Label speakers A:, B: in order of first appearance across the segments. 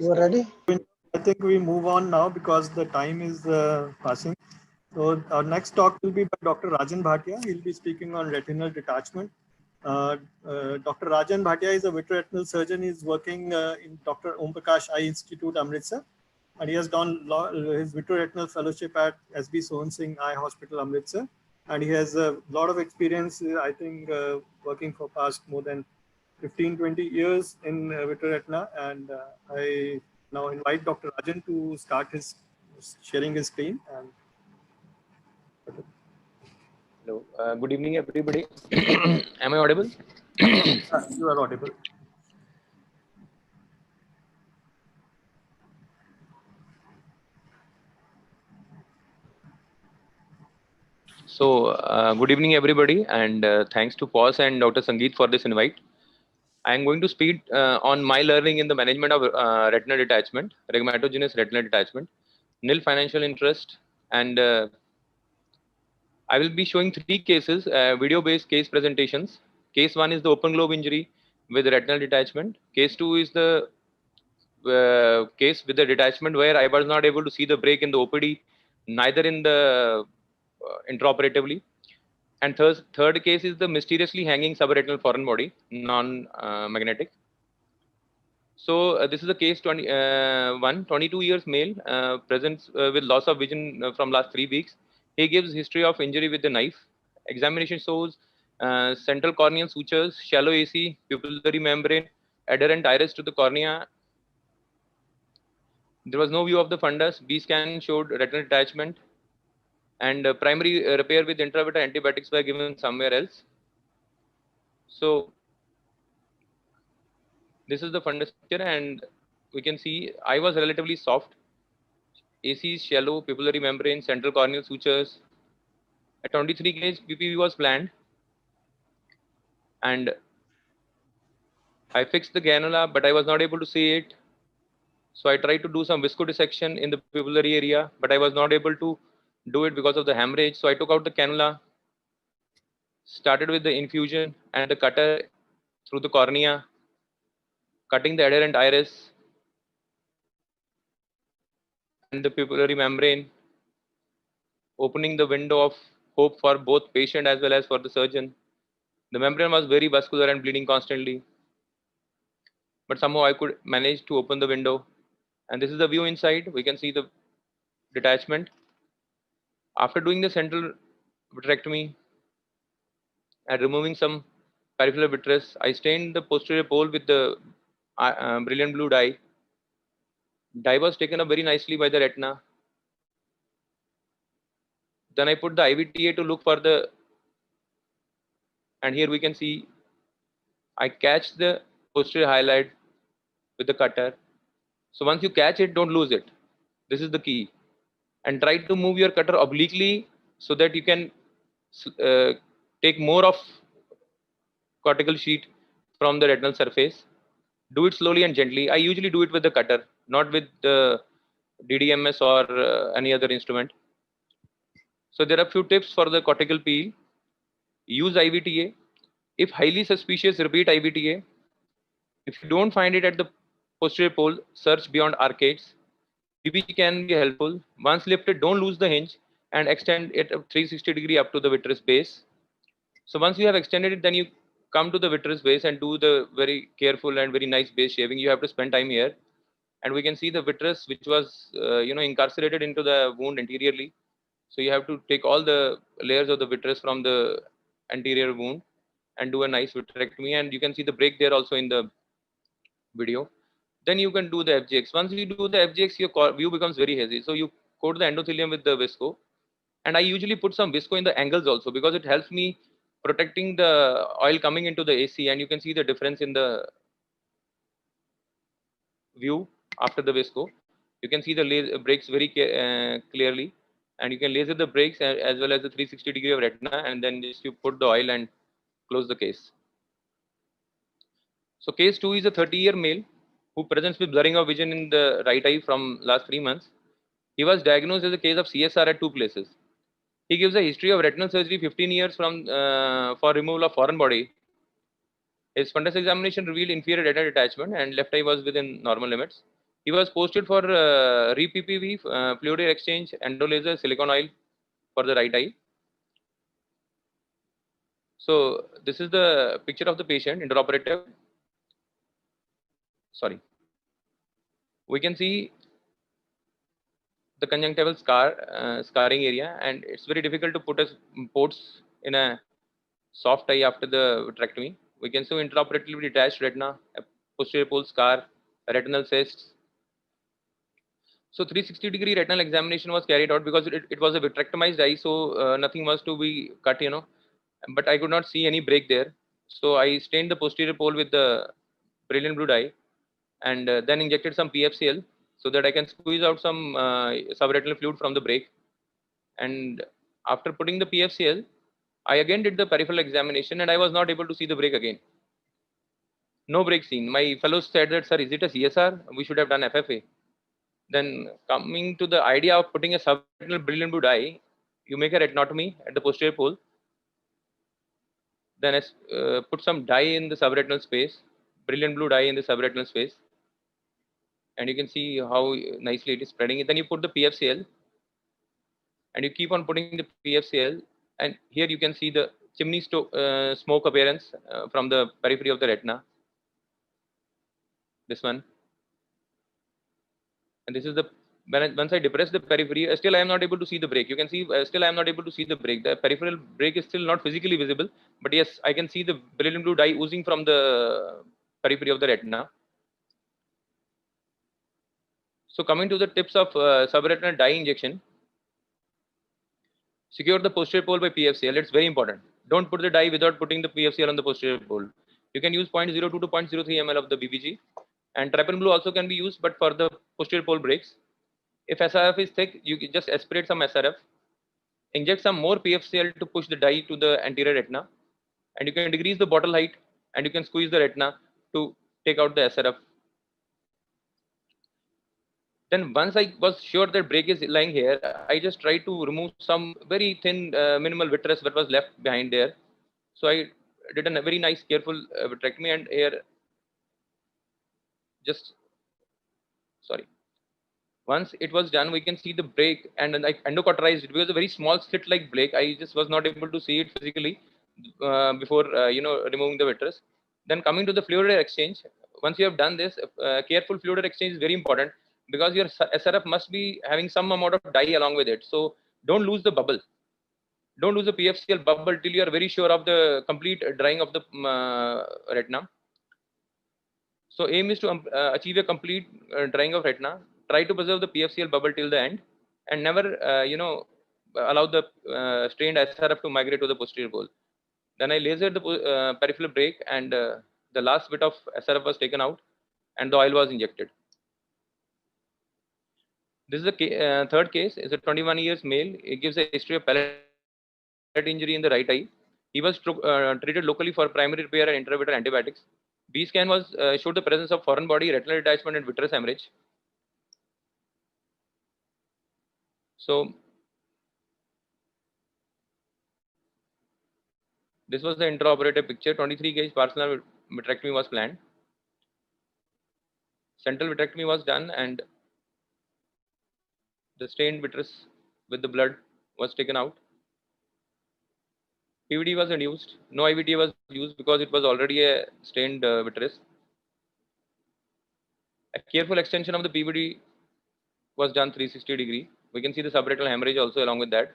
A: You are ready?
B: I think we move on now because the time is passing. So our next talk will be by Dr. Rajan Bhatia. He'll be speaking on retinal detachment. Dr. Rajan Bhatia is a vitreoretinal surgeon. He's working in Dr. Om Prakash Eye Institute, Amritsar. And he has done his vitreoretinal fellowship at SB Sohan Singh Eye Hospital, Amritsar. And he has a lot of experience, I think, working for past more than 15-20 years in vitreoretina. And I now invite Dr. Rajan to start his sharing his screen. And
C: hello, good evening, everybody. Am I audible?
B: You are audible.
C: So, good evening, everybody, and thanks to POS and Dr. Sangeet for this invite. I am going to speak on my learning in the management of retinal detachment, rhegmatogenous retinal detachment, nil financial interest, and I will be showing 3 cases, video-based case presentations. Case 1 is the open globe injury with retinal detachment. Case 2 is the case with the detachment where I was not able to see the break in the OPD, neither in the intraoperatively. And third case is the mysteriously hanging subretinal foreign body, non-magnetic. So this is a case 22 years male, presents with loss of vision from last 3 weeks. He gives history of injury with the knife. Examination shows central corneal sutures, shallow AC, pupillary membrane, adherent iris to the cornea. There was no view of the fundus. B scan showed retinal detachment, and primary repair with intravitreal antibiotics were given somewhere else. So this is the fundus picture, and we can see eye was relatively soft. AC is shallow, pupillary membrane, central corneal sutures. At 23 gauge, PPV was planned, and I fixed the cannula, but I was not able to see it. So I tried to do some viscodissection in the pupillary area, but I was not able to do it because of the hemorrhage. So I took out the cannula, started with the infusion and the cutter through the cornea, cutting the adherent iris and the pupillary membrane, opening the window of hope for both patient as well as for the surgeon. The membrane was very vascular and bleeding constantly, but somehow I could manage to open the window. And this is the view inside. We can see the detachment. After doing the central vitrectomy and removing some peripheral vitreous, I stained the posterior pole with the brilliant blue dye. Dye was taken up very nicely by the retina. Then I put the IVTA to look for the, and here we can see I catch the posterior highlight with the cutter. So once you catch it, don't lose it. This is the key. And try to move your cutter obliquely so that you can take more of cortical sheet from the retinal surface. Do it slowly and gently. I usually do it with the cutter, not with the DDMS or any other instrument. So there are few tips for the cortical peel. Use IVTA. If highly suspicious, repeat IVTA. If you don't find it at the posterior pole, search beyond arcades. PPG can be helpful. Once lifted, don't lose the hinge and extend it 360 degree up to the vitreous base. So once you have extended it, then you come to the vitreous base and do the very careful and very nice base shaving. You have to spend time here. And we can see the vitreous which was incarcerated into the wound anteriorly. So you have to take all the layers of the vitreous from the anterior wound and do a nice vitrectomy. And you can see the break there also in the video. Then you can do the FGX. Once you do the FGX, your view becomes very hazy. So you coat the endothelium with the visco. And I usually put some visco in the angles also because it helps me protecting the oil coming into the AC. And you can see the difference in the view after the visco. You can see the breaks very clearly. And you can laser the breaks as well as the 360 degree of retina. And then just you put the oil and close the case. So case 2 is a 30-year male who presents with blurring of vision in the right eye from last 3 months. He was diagnosed as a case of CSR at 2 places. He gives a history of retinal surgery 15 years from for removal of foreign body. His fundus examination revealed inferior retinal detachment and left eye was within normal limits. He was posted for re-PPV, fluid exchange, endolaser, silicone oil for the right eye. So this is the picture of the patient, intraoperative. Sorry. We can see the conjunctival scarring area, and it's very difficult to put ports in a soft eye after the vitrectomy. We can see intraoperatively detached retina, a posterior pole scar, retinal cysts. So 360-degree retinal examination was carried out because it was a vitrectomized eye, so nothing was to be cut, but I could not see any break there. So I stained the posterior pole with the brilliant blue dye, and then injected some PFCL so that I can squeeze out some subretinal fluid from the break. And after putting the PFCL, I again did the peripheral examination, and I was not able to see the break again. No break seen. My fellows said that, sir, is it a CSR? We should have done FFA. Then coming to the idea of putting a subretinal brilliant blue dye, you make a retinotomy at the posterior pole. Then put some dye in the subretinal space, brilliant blue dye in the subretinal space. And you can see how nicely it is spreading. Then you put the PFCL, and you keep on putting the PFCL. And here you can see the chimney smoke appearance from the periphery of the retina. This one. And this is the, once I depress the periphery, still I am not able to see the break. You can see, still I am not able to see the break. The peripheral break is still not physically visible, but yes, I can see the brilliant blue dye oozing from the periphery of the retina. So coming to the tips of subretinal dye injection, secure the posterior pole by PFCL. It's very important. Don't put the dye without putting the PFCL on the posterior pole. You can use 0.02 to 0.03 ml of the BBG, and trypan blue also can be used, but for the posterior pole breaks. If SRF is thick, you can just aspirate some SRF, inject some more PFCL to push the dye to the anterior retina, and you can decrease the bottle height, and you can squeeze the retina to take out the SRF. Then once I was sure that break is lying here, I just tried to remove some very thin minimal vitreous that was left behind there. So I did a very nice careful vitrectomy, and here just, sorry. Once it was done, we can see the break, and then I endocauterized it. It was a very small slit-like break. I just was not able to see it physically before removing the vitreous. Then coming to the fluid exchange, once you have done this, careful fluid exchange is very important because your SRF must be having some amount of dye along with it. So don't lose the bubble. Don't lose the PFCL bubble till you are very sure of the complete drying of the retina. So aim is to achieve a complete drying of retina. Try to preserve the PFCL bubble till the end, and never, allow the strained SRF to migrate to the posterior pole. Then I lasered the peripheral break, and the last bit of SRF was taken out, and the oil was injected. This is the third case. It's a 21 years male. It gives a history of palate injury in the right eye. He was treated locally for primary repair and intravitreal antibiotics. B scan was showed the presence of foreign body, retinal detachment, and vitreous hemorrhage. So this was the intraoperative picture. 23 gauge partial vitrectomy was planned. Central vitrectomy was done, and the stained vitreous with the blood was taken out. PVD was induced. No IVT was used because it was already a stained vitreous. A careful extension of the PVD was done 360 degree. We can see the subretinal hemorrhage also along with that.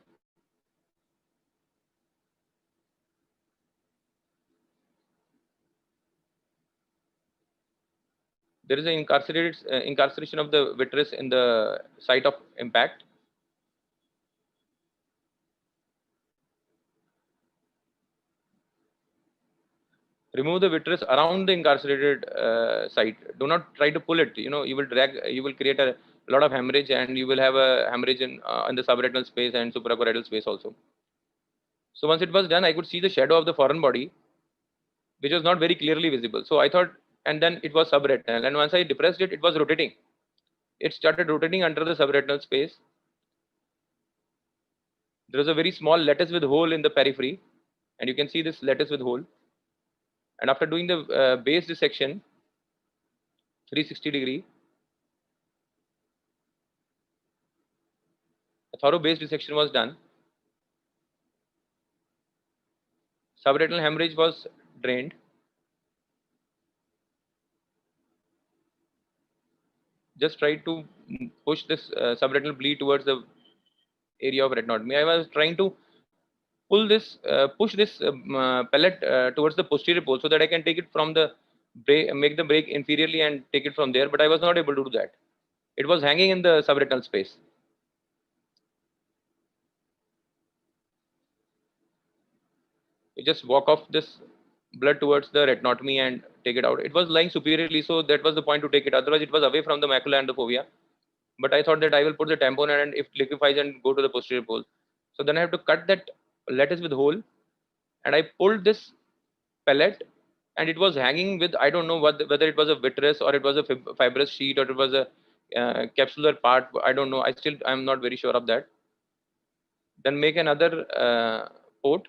C: There is an incarceration of the vitreous in the site of impact. Remove the vitreous around the incarcerated site. Do not try to pull it. You will create a lot of hemorrhage, and you will have a hemorrhage in the subretinal space and suprachoroidal space also. So once it was done, I could see the shadow of the foreign body, which was not very clearly visible. So I thought, and then it was subretinal. And once I depressed it, it was rotating. It started rotating under the subretinal space. There is a very small lattice with hole in the periphery, and you can see this lattice with hole. And after doing the base dissection, 360 degree, thorough base dissection was done. Subretinal hemorrhage was drained. Just try to push this subretinal bleed towards the area of retinotomy. I was trying to pull this, push this pellet towards the posterior pole so that I can take it from the break, make the break inferiorly and take it from there. But I was not able to do that. It was hanging in the subretinal space. You just walk off this blood towards the retinotomy and take it out. It was lying superiorly, so that was the point to take it. Otherwise, it was away from the macula and the fovea. But I thought that I will put the tampon and if liquefies and go to the posterior pole. So then I have to cut that lattice with hole, and I pulled this pellet, and it was hanging with, I don't know whether it was a vitreous or it was a fibrous sheet or it was a capsular part. I don't know. I'm not very sure of that. Then make another port.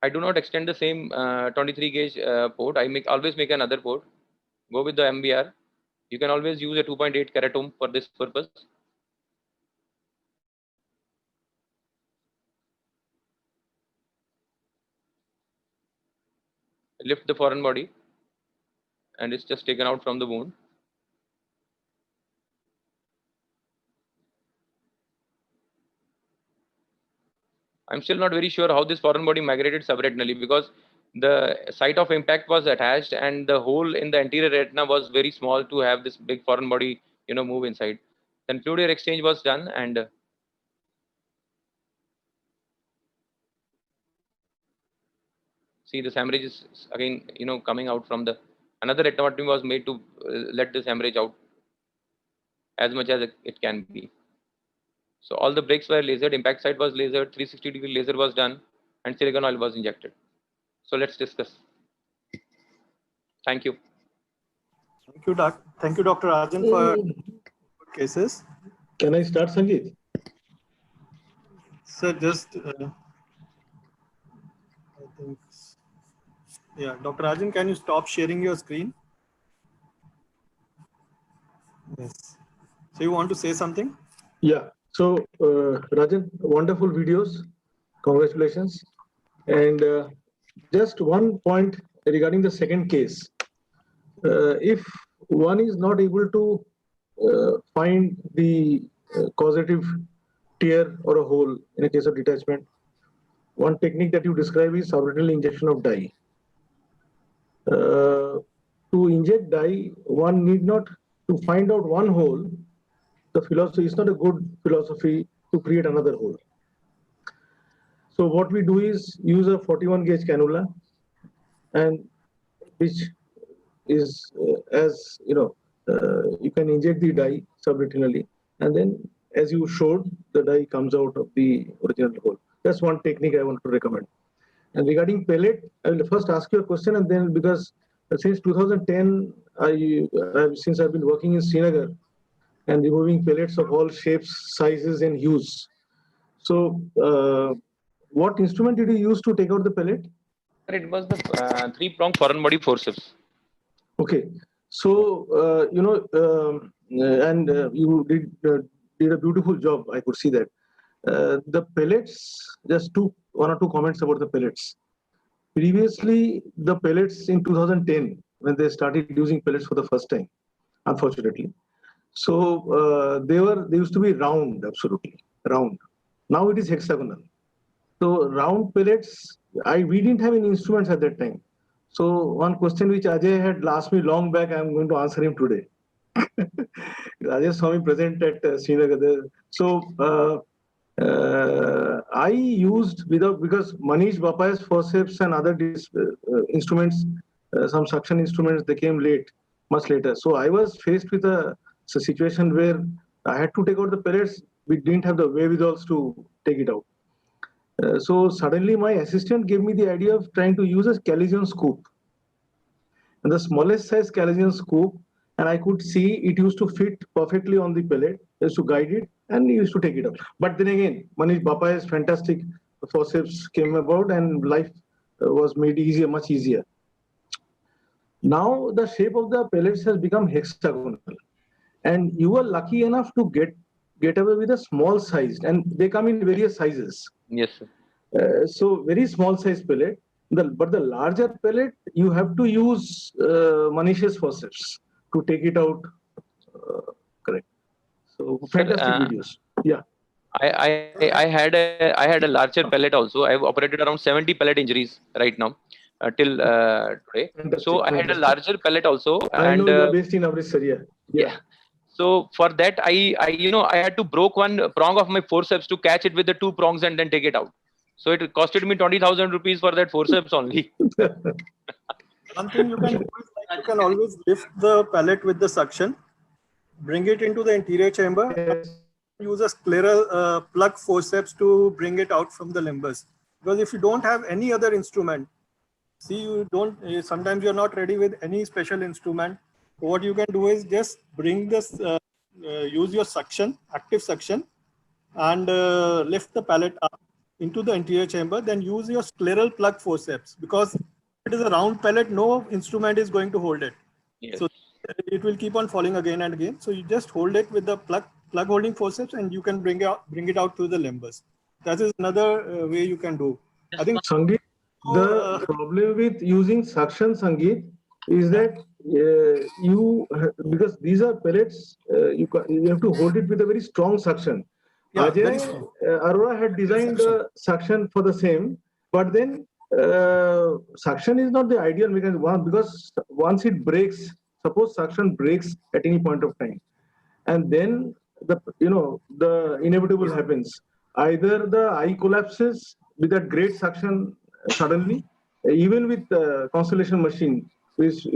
C: I do not extend the same 23 gauge port. I always make another port. Go with the MBR. You can always use a 2.8 keratome for this purpose. Lift the foreign body, and it's just taken out from the wound. I'm still not very sure how this foreign body migrated subretinally, because the site of impact was attached and the hole in the anterior retina was very small to have this big foreign body, move inside. Then fluid air exchange was done, and see, this hemorrhage is again, coming out from the, another retinotomy was made to let this hemorrhage out as much as it can be. So all the breaks were lasered, impact site was lasered, 360-degree laser was done, and silicone oil was injected. So let's discuss. Thank you.
B: Thank you, Doc. Thank you, Dr. Rajan, for good cases.
A: Can I start, Sangeet?
B: Sir, just I think, yeah, Dr. Rajan, can you stop sharing your screen? Yes. So you want to say something?
A: Yeah. So, Rajan, wonderful videos. Congratulations. And just one point regarding the second case. If one is not able to find the causative tear or a hole in a case of detachment, one technique that you describe is subretinal injection of dye. To inject dye, one need not to find out one hole. The philosophy is not a good philosophy to create another hole. So what we do is use a 41 gauge cannula, and which is as you can inject the dye subretinally, and then as you showed, the dye comes out of the original hole. That's one technique I want to recommend. And regarding pellet, I will first ask you a question, and then because since 2010, since I've been working in Srinagar and removing pellets of all shapes, sizes, and hues. So, what instrument did you use to take out the pellet?
C: It was the 3-prong foreign body forceps.
A: Okay, so you did a beautiful job. I could see that. The pellets. Just one or two comments about the pellets. Previously, the pellets in 2010, when they started using pellets for the first time, unfortunately. So they used to be round, absolutely round. Now it is hexagonal. So round pellets, we didn't have any instruments at that time. So one question which Ajay had asked me long back, I'm going to answer him today. Ajay saw me present at Srinagar. So I used because Manish Bapaya's forceps and other instruments, some suction instruments, they came late, much later. So I was faced with a situation where I had to take out the pellets. We didn't have the wherewithals to take it out. So suddenly my assistant gave me the idea of trying to use a Callizion scoop. And the smallest size Callizion scoop, and I could see it used to fit perfectly on the pellet. I used to guide it and used to take it out. But then again, Manish Bapaya's fantastic forceps came about and life was made easier, much easier. Now the shape of the pellets has become hexagonal. and you are lucky enough to get away with a small sized, and they come in various sizes.
C: Yes, sir.
A: So very small size pellet. But the larger pellet, you have to use Manish's forceps to take it out. Correct. So fantastic videos. Yeah.
C: I had a larger pellet also. I've operated around 70 pellet injuries right now till today.
A: Fantastic,
C: So I had a
A: fantastic.
C: larger pellet also,
A: I know
C: and
A: you are based in Amritsar. Yeah.
C: yeah. So for that, I had to broke one prong of my forceps to catch it with the two prongs and then take it out. So it costed me 20,000 rupees for that forceps only.
B: One thing you can do is like you can always lift the pellet with the suction, bring it into the anterior chamber,
A: Yes.
B: use a scleral plug forceps to bring it out from the limbus. Because if you don't have any other instrument, see, you don't, sometimes you're not ready with any special instrument. What you can do is just bring this, use your suction, active suction, and lift the pellet up into the anterior chamber, then use your scleral plug forceps, because it is a round pellet, no instrument is going to hold it.
C: Yes.
B: So it will keep on falling again and again. So you just hold it with the plug holding forceps, and you can bring it out through the limbus. That is another way you can do. I think
A: Sangeet, the problem with using suction, Sangeet, is that because these are pellets, you have to hold it with a very strong suction.
B: Yeah,
A: Ajay
B: very strong.
A: Arora had designed a suction for the same, but then suction is not the ideal mechanism, because once it breaks, suppose suction breaks at any point of time, and then the inevitable happens. Either the eye collapses with that great suction suddenly, even with the Constellation machine, which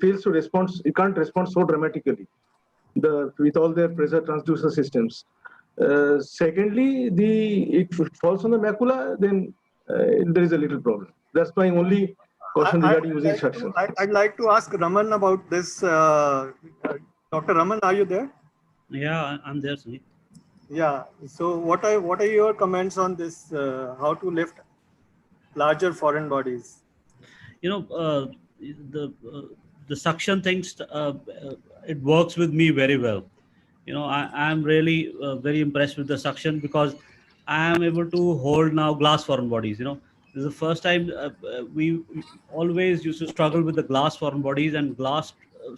A: fails to respond, it can't respond so dramatically. With all their pressure transducer systems. Secondly, it falls on the macula, then there is a little problem. That's my only caution regarding using suction.
B: I'd like to ask Raman about this. Dr. Raman, are you there?
D: Yeah, I'm there, Sunil.
B: Yeah. So what are your comments on this? How to lift larger foreign bodies?
D: You know, the suction things, it works with me very well. You know, I'm really very impressed with the suction, because I am able to hold now glass foreign bodies. You know, this is the first time we always used to struggle with the glass foreign bodies, and glass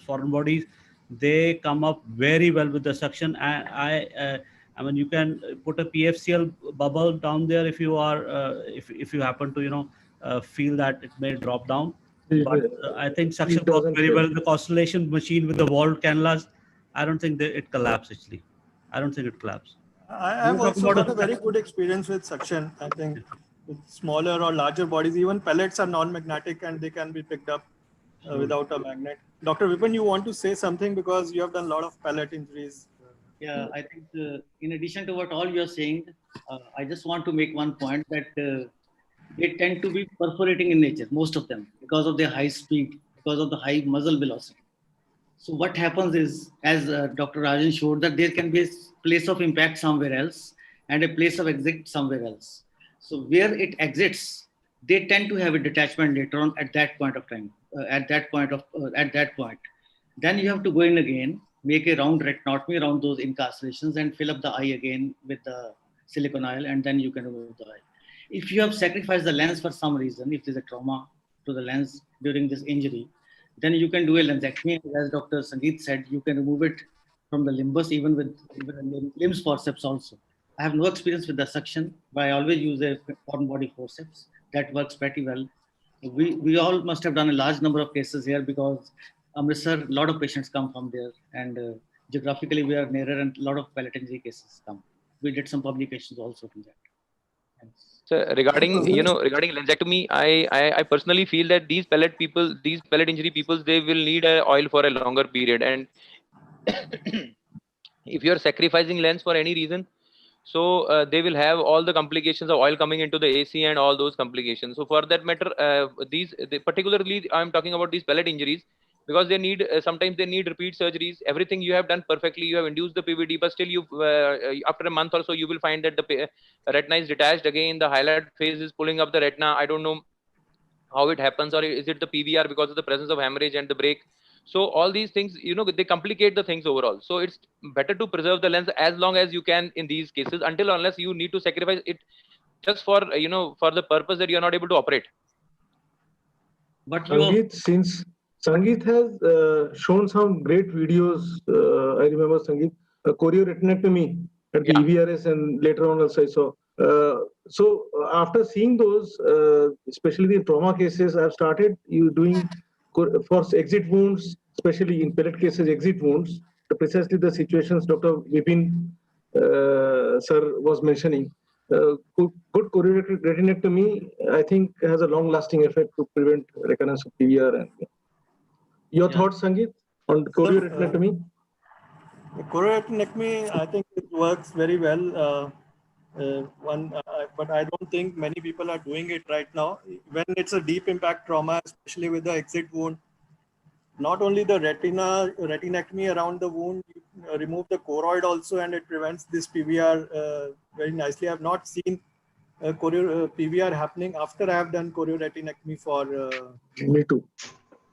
D: foreign bodies, they come up very well with the suction. I mean, you can put a PFCL bubble down there if you are if you happen to feel that it may drop down. But I think suction works very well. The Constellation machine with the walled cannulas, I don't think that it collapses actually. I don't think it collapses.
B: I have also got a very good experience with suction. I think with smaller or larger bodies, even pellets are non-magnetic and they can be picked up without a magnet. Dr. Vipin, you want to say something, because you have done a lot of pellet injuries.
E: Yeah, I think in addition to what all you're saying, I just want to make one point that they tend to be perforating in nature, most of them, because of their high speed, because of the high muzzle velocity. So what happens is, as Dr. Rajan showed, that there can be a place of impact somewhere else and a place of exit somewhere else. So where it exits, they tend to have a detachment later on at that point of time, at that point. Then you have to go in again, make a round retinotomy around those incarcerations and fill up the eye again with the silicone oil, and then you can remove the eye. If you have sacrificed the lens for some reason, if there's a trauma to the lens during this injury, then you can do a lensectomy. As Dr. Sangeet said, you can remove it from the limbus, even with limbs forceps also. I have no experience with the suction, but I always use a foreign body forceps. That works pretty well. We all must have done a large number of cases here, because Amritsar, a lot of patients come from there, and geographically we are nearer, and a lot of pellet injury cases come. We did some publications also from that. Thanks.
C: So regarding lensectomy, I personally feel that these pellet injury people, they will need oil for a longer period, and if you are sacrificing lens for any reason, so they will have all the complications of oil coming into the AC and all those complications. So for that matter, particularly I'm talking about these pellet injuries, because they need sometimes they need repeat surgeries. Everything you have done perfectly, you have induced the PVD, but still you after a month or so, you will find that the retina is detached again, the highlight phase is pulling up the retina. I don't know how it happens, or is it the PVR because of the presence of hemorrhage and the break. So all these things, they complicate the things overall. So it's better to preserve the lens as long as you can in these cases, until unless you need to sacrifice it just for, for the purpose that you're not able to operate.
E: But you are,
A: Sangeet, since Sangeet has shown some great videos, I remember Sangeet, chorioretinectomy at the
C: Yeah.
A: EVRS, and later on also I saw. After seeing those, especially the trauma cases, I've started doing for exit wounds, especially in pellet cases, exit wounds, precisely the situations Dr. Vipin sir was mentioning. Good chorioretinectomy, I think, has a long-lasting effect to prevent recurrence of PVR. And your
E: Yeah.
A: thoughts, Sangeet, on chorioretinectomy?
B: The chorioretinectomy, I think it works very well. But I don't think many people are doing it right now. When it's a deep impact trauma, especially with the exit wound, not only the retinectomy around the wound, you remove the choroid also, and it prevents this PVR very nicely. I have not seen PVR happening after I have done chorioretinectomy for.
A: Me too.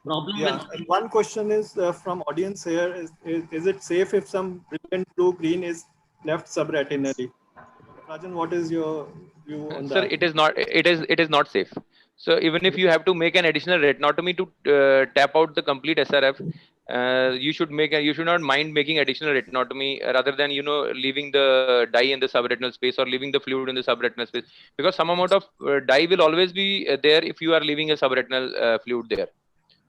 E: problem
B: Yeah,
E: with
B: and one question is from audience here: is it safe if some brilliant blue green is left subretinally? Rajan, what is your view on
C: Sir,
B: that?
C: it is not safe. So even if you have to make an additional retinotomy to tap out the complete SRF, you should not mind making additional retinotomy rather than leaving the dye in the subretinal space or leaving the fluid in the subretinal space, because some amount of dye will always be there if you are leaving a subretinal fluid there.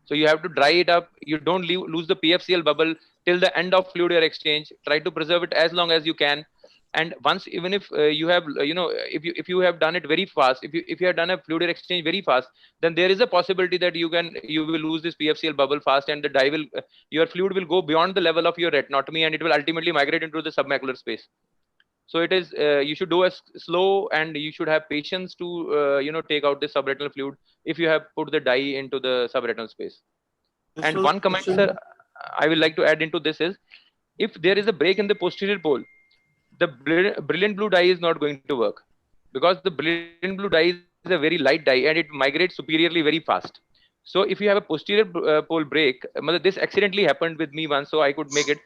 C: So you have to dry it up. You don't lose the PFCL bubble till the end of fluid air exchange. Try to preserve it as long as you can. And once, even if you have, if you have done it very fast, if you have done a fluid air exchange very fast, then there is a possibility that you will lose this PFCL bubble fast, and the dye will, your fluid will go beyond the level of your retinotomy, and it will ultimately migrate into the submacular space. So it is, you should do a slow, and you should have patience to take out the subretinal fluid if you have put the dye into the subretinal space.
B: This
C: And
B: was
C: one comment,
B: question.
C: sir, I will like to add into this is, if there is a break in the posterior pole, the brilliant blue dye is not going to work, because the brilliant blue dye is a very light dye and it migrates superiorly very fast. So if you have a posterior pole break, this accidentally happened with me once, so I could make it,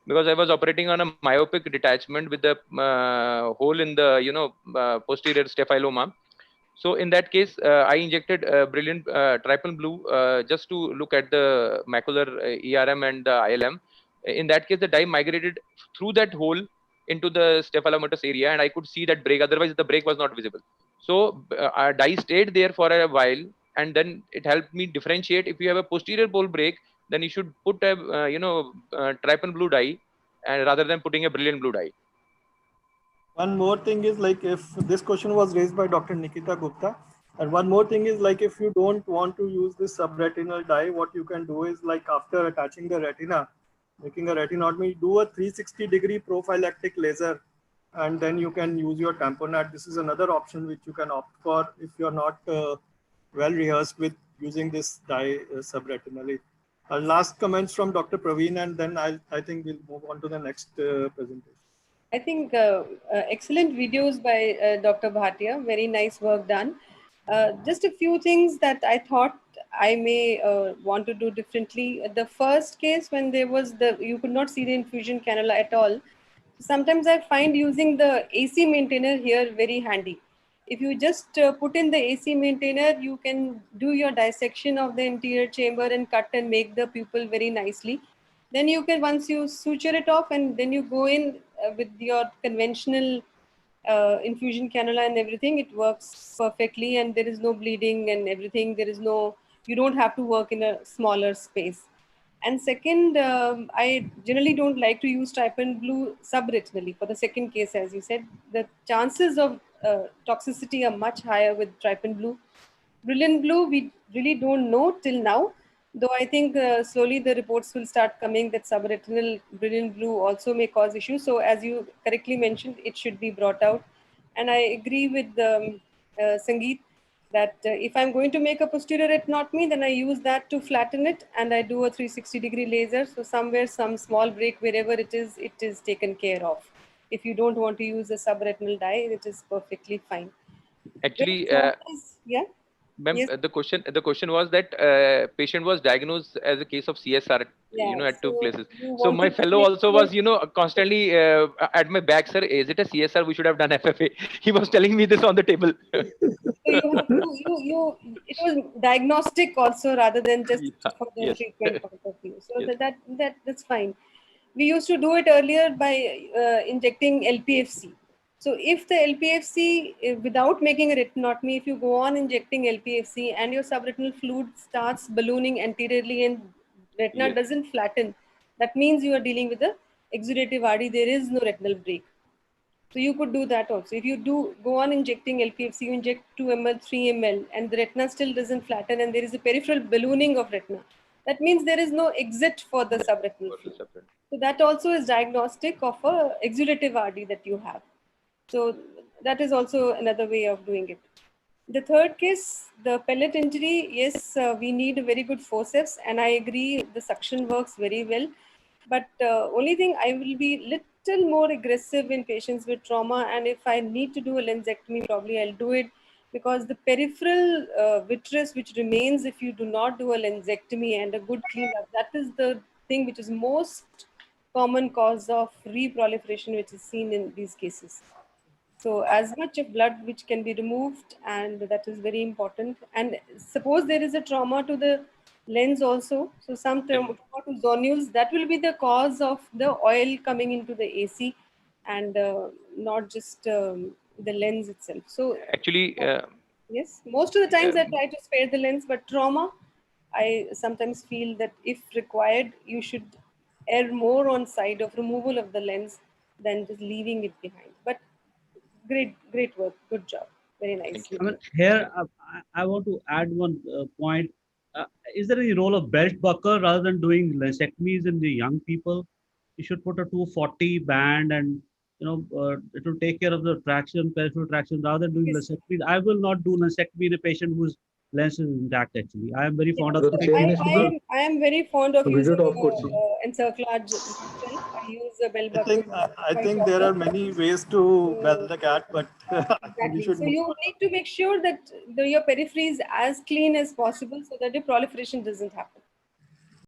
C: because I was operating on a myopic detachment with the hole in the posterior staphyloma. So in that case, I injected brilliant triple blue just to look at the macular ERM and the ILM. In that case, the dye migrated through that hole into the staphylomatous area, and I could see that break. Otherwise, the break was not visible. So our dye stayed there for a while, and then it helped me differentiate. If you have a posterior pole break, then you should put a triple blue dye, and rather than putting a brilliant blue dye.
B: One more thing is, like, if this question was raised by Dr. Nikita Gupta, and one more thing is, like, if you don't want to use this subretinal dye, what you can do is, like, after attaching the retina, making a retinotomy, do a 360-degree prophylactic laser, and then you can use your tamponade. This is another option which you can opt for if you're not well rehearsed with using this dye subretinally. Last comments from Dr. Praveen, and then I think we'll move on to the next presentation.
F: I think excellent videos by Dr. Bhatia. Very nice work done. Just a few things that I thought I may want to do differently. The first case, when there was you could not see the infusion cannula at all. Sometimes I find using the AC maintainer here very handy. If you just put in the AC maintainer, you can do your dissection of the interior chamber and cut and make the pupil very nicely. Then you can, once you suture it off, and then you go in with your conventional infusion cannula and everything, it works perfectly, and there is no bleeding and everything. You don't have to work in a smaller space. And second, I generally don't like to use trypan blue subretinally for the second case. As you said, the chances of toxicity are much higher with trypan blue. Brilliant blue, we really don't know till now, though I think slowly the reports will start coming that subretinal brilliant blue also may cause issues. So as you correctly mentioned, it should be brought out. And I agree with Sangeet that if I'm going to make a posterior retinotomy, then I use that to flatten it, and I do a 360-degree laser. So somewhere, some small break, wherever it is taken care of. If you don't want to use a subretinal dye, it is perfectly fine.
C: Actually,
F: Yeah.
C: Ma'am,
F: Yes.
C: the question was that patient was diagnosed as a case of CSR,
F: Yeah,
C: at two
F: so
C: places.
F: you
C: So my
F: wanted to
C: fellow
F: make
C: also
F: sure-
C: was, constantly at my back, sir, is it a CSR? We should have done FFA. He was telling me this on the table.
F: So you have to, it was diagnostic also rather than just
C: Yeah,
F: for the
C: yes.
F: treatment point of view. So
C: Yes.
F: that's fine. We used to do it earlier by injecting LPFC. So if the LPFC, without making a retinectomy, if you go on injecting LPFC and your subretinal fluid starts ballooning anteriorly and retina
C: Yes.
F: doesn't flatten, that means you are dealing with the exudative RD. There is no retinal break. So you could do that also. If you do go on injecting LPFC, you inject 2 ml, 3 ml, and the retina still doesn't flatten, and there is a peripheral ballooning of retina. That means there is no exit for the subretinal
C: For the
F: fluid.
C: separate.
F: So that also is diagnostic of a exudative RD that you have. So that is also another way of doing it. The third case, the pellet injury, yes, we need a very good forceps, and I agree the suction works very well. But only thing, I will be little more aggressive in patients with trauma, and if I need to do a lensectomy, probably I'll do it, because the peripheral vitreous which remains if you do not do a lensectomy and a good cleanup, that is the thing which is most common cause of reproliferation which is seen in these cases. So as much of blood which can be removed, and that is very important. And suppose there is a trauma to the lens also, so some trauma to zonules, that will be the cause of the oil coming into the AC, and not just the lens itself. So
C: Actually,
F: yes, most of the times I
C: um,
F: try to spare the lens, but trauma, I sometimes feel that if required, you should err more on side of removal of the lens than just leaving it behind. But great work, good job, very nice.
C: thank you.
D: I mean, here I want to add one point. Is there any role of belt buckle rather than doing lensectomies in the young people? You should put a 240 band, and it will take care of the traction, peripheral traction, rather than doing
F: Yes.
D: lensectomies. I will not do lensectomy in a patient whose lens is intact. Actually, I am very fond of
A: The
D: putting.
A: chain is to
F: I am very fond of
A: the video
F: using
A: top coach.
F: encirclage myself. I use a bell
B: I
F: buckle.
B: think I
F: quite
B: think there are
F: often.
B: many ways to bell the cat, but I think we
F: Exactly.
B: should
F: So
B: move
F: you
B: on.
F: need to make sure that your periphery is as clean as possible so that the proliferation doesn't happen.